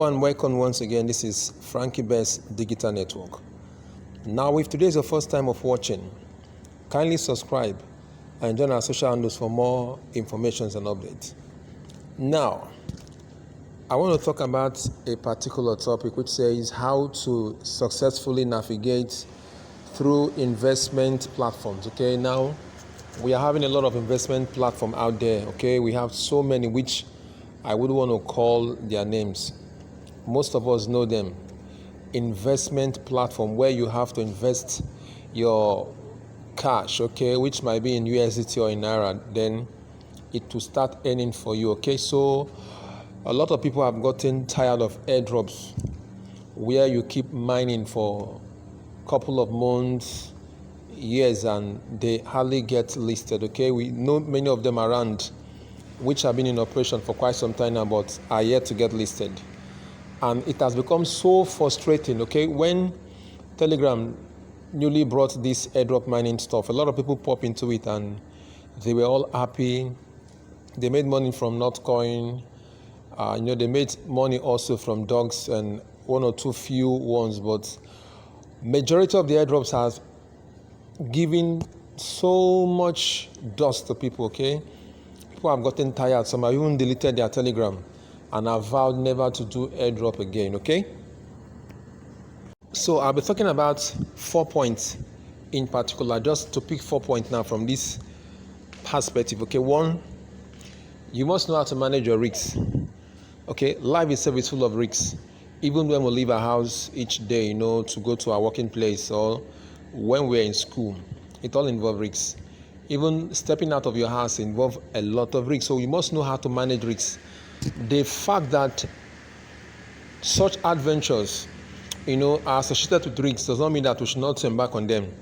And welcome once again. This is Frankybest Digital Network. Now, if today is your first time of watching, kindly subscribe and join our social handles for more information and updates. Now, I want to talk about a particular topic which says how to successfully navigate through investment platforms. Okay, now we are having a lot of investment platforms out there. Okay, we have so many which I would want to call their names. Most of us know them. Investment platform where you have to invest your cash, okay, which might be in USDT or in Naira, then it will start earning for you. Okay, so a lot of people have gotten tired of airdrops where you keep mining for a couple of months, years, and they hardly get listed. Okay, we know many of them around which have been in operation for quite some time now but are yet to get listed. And it has become so frustrating, okay? When Telegram newly brought this airdrop mining stuff, a lot of people pop into it and they were all happy. They made money from Notcoin. They made money also from dogs and one or two few ones, but majority of the airdrops has given so much dust to people, okay? People have gotten tired. Some have even deleted their Telegram and have vowed never to do airdrop again, okay? So I'll be talking about 4 points in particular, just to pick 4 points now from this perspective, okay? 1, you must know how to manage your risks, okay? Life itself is full of risks. Even when we leave our house each day, to go to our working place, or when we're in school, it all involves risks. Even stepping out of your house involves a lot of risks, so you must know how to manage risks. The fact that such adventures, are associated with risks does not mean that we should not embark on them.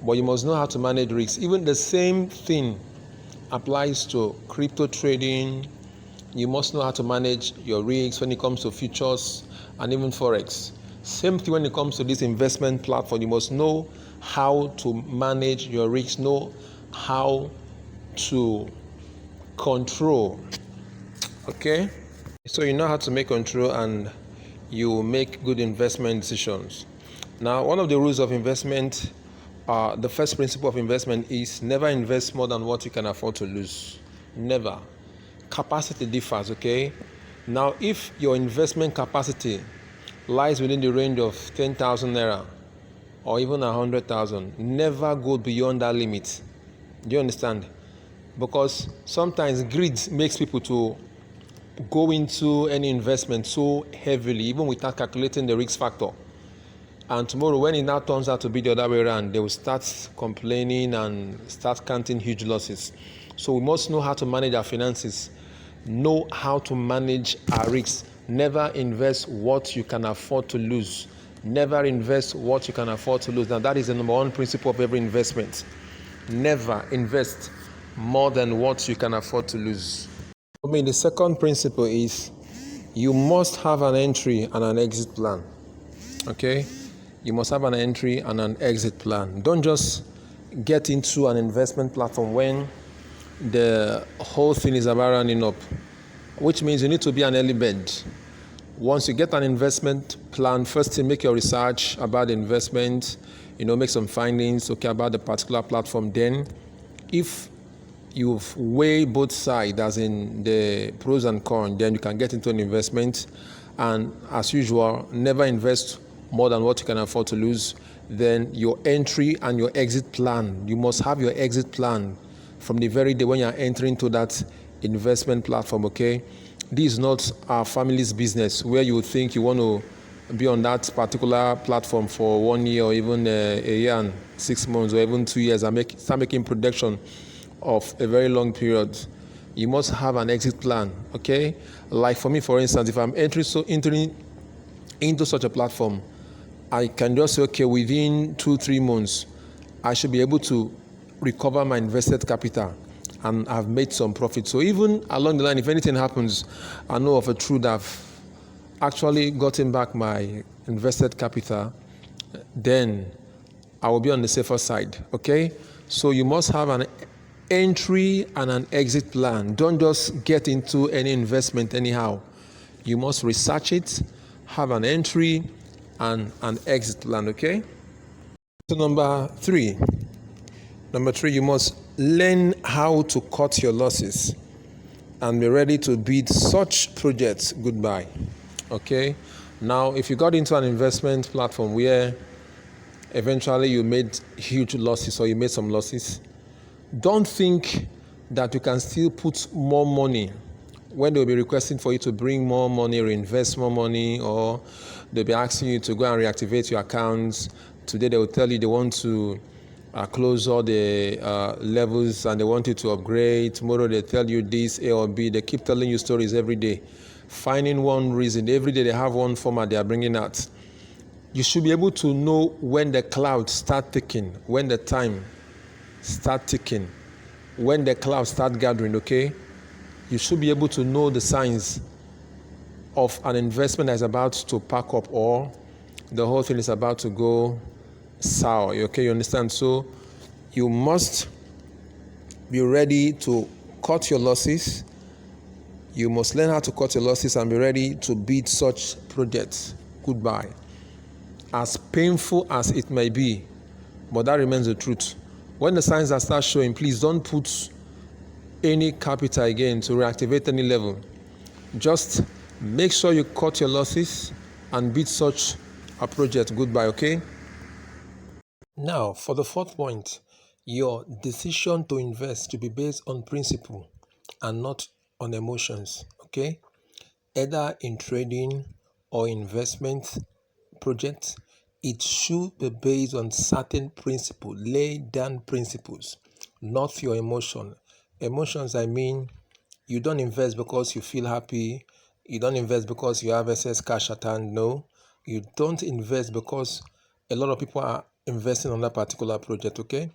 But you must know how to manage risks. Even the same thing applies to crypto trading. You must know how to manage your risks when it comes to futures and even Forex. Same thing when it comes to this investment platform. You must know how to manage your risks, know how to control. Okay, so you know how to make control and you make good investment decisions. Now, one of the rules of investment, the first principle of investment is never invest more than what you can afford to lose. Never. Capacity differs, okay? Now, if your investment capacity lies within the range of 10,000 Naira or even 100,000, never go beyond that limit. Do you understand? Because sometimes greed makes people to go into any investment so heavily, even without calculating the risk factor. And tomorrow, when it now turns out to be the other way around, they will start complaining and start counting huge losses. So we must know how to manage our finances, know how to manage our risks. Never invest what you can afford to lose. Never invest what you can afford to lose. Now, that is the number one principle of every investment. Never invest more than what you can afford to lose. The second principle is you must have an entry and an exit plan. Okay? You must have an entry and an exit plan. Don't just get into an investment platform when the whole thing is about running up, which means you need to be an early bird. Once you get an investment plan, first thing, make your research about the investment, make some findings, about the particular platform. Then, if you've weighed both sides, as in the pros and cons, then you can get into an investment. And as usual, never invest more than what you can afford to lose. Then your entry and your exit plan. You must have your exit plan from the very day when you're entering to that investment platform, okay? This is not our family's business where you think you want to be on that particular platform for 1 year or even a year and 6 months or even 2 years and start making projection of a very long period. You must have an exit plan, okay? Like for me, for instance, if I'm entering into such a platform, I can just say, okay, within 2-3 months, I should be able to recover my invested capital and I've made some profit. So even along the line, if anything happens, I know of a truth I've actually gotten back my invested capital, then I will be on the safer side, okay? So you must have an entry and an exit plan. Don't just get into any investment anyhow. you must research it, have an entry and an exit plan. Okay. So number three, you must learn how to cut your losses and be ready to bid such projects goodbye. Okay. Now, if you got into an investment platform where eventually you made huge losses or you made some losses, don't think that you can still put more money when they'll be requesting for you to bring more money, reinvest more money, or they'll be asking you to go and reactivate your accounts. Today they will tell you they want to close all the levels and they want you to upgrade. Tomorrow they tell you this, A or B. They keep telling you stories every day, finding one reason. Every day they have one format they are bringing out. You should be able to know when the clouds start ticking, when the time start ticking, when the clouds start gathering. Okay, you should be able to know the signs of an investment that is about to pack up or the whole thing is about to go sour. Okay, you understand? So you must be ready to cut your losses. You must learn how to cut your losses and be ready to bid such projects goodbye. As painful as it may be, but that remains the truth. When the signs that start showing, please don't put any capital again to reactivate any level. Just make sure you cut your losses and bid such a project goodbye. Okay. Now, for the fourth point, your decision to invest should be based on principle and not on emotions. Okay. Either in trading or investment projects, it should be based on certain principles, laid down principles, not your emotion. Emotions, I mean, you don't invest because you feel happy. You don't invest because you have excess cash at hand. No, you don't invest because a lot of people are investing on that particular project. Okay,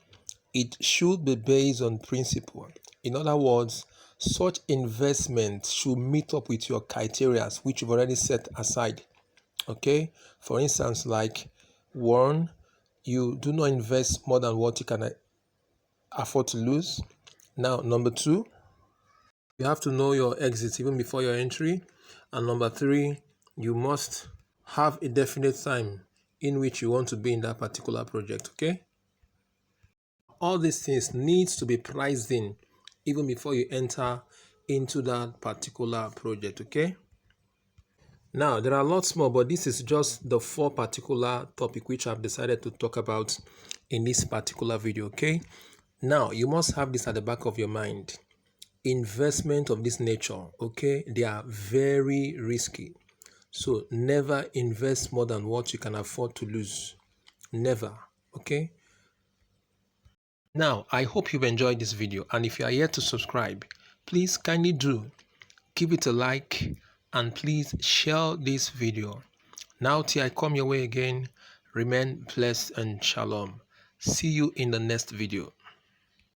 it should be based on principle. In other words, such investment should meet up with your criteria, which you've already set aside. Okay, for instance, like one, you do not invest more than what you can afford to lose. Now, number two, you have to know your exit even before your entry. And number three, you must have a definite time in which you want to be in that particular project. Okay, all these things needs to be priced in even before you enter into that particular project. Okay. Now, there are lots more, but this is just the four particular topic which I've decided to talk about in this particular video. Okay. Now, you must have this at the back of your mind. Investment of this nature, okay, they are very risky. So never invest more than what you can afford to lose. Never. Okay. Now, I hope you've enjoyed this video, and if you are yet to subscribe, please kindly do give it a like and please share this video. Now till I come your way again, remain blessed and shalom. See you in the next video.